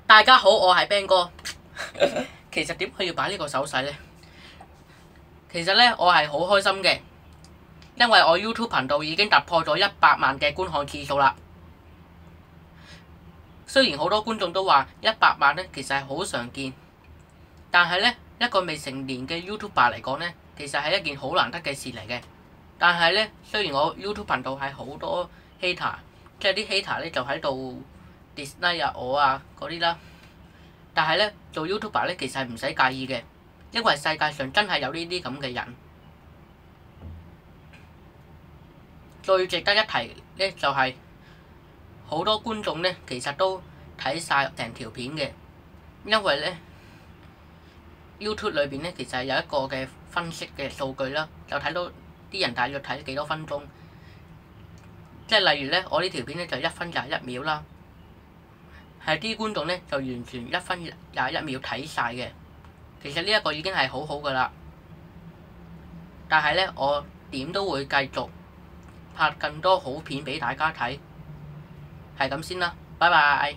大家好，我係 Ben 哥。其實點解要擺呢個手勢呢？其實呢，我係好開心嘅，因為我 YouTube 頻道已經突破咗100萬嘅觀看次數啦。雖然好多觀眾都話100萬呢其實係好常見，但係呢，一個未成年嘅 YouTuber 嚟講呢，其實係一件好難得嘅事嚟嘅。但係呢，雖然我 YouTube 頻道係好多 hater， 即係啲 hater 呢就喺度 dislike 啊我啊嗰啲啦，但係呢，做 YouTuber 呢其實係唔使介意嘅，因為世界上真係有呢啲咁嘅人。最值得一提呢就係好多觀眾呢其實都睇晒成條片嘅，因為呢 YouTube 裏邊呢其實係有一個嘅分析嘅數據啦，就睇到啲人大約睇幾多分鐘，即係例如呢，我呢條片呢就1分21秒啦，係啲觀眾呢就完全1分21秒睇晒嘅。其實呢一個已經係好好噶啦，但係呢，我點都會繼續拍更多好片俾大家睇，係咁先啦，拜拜。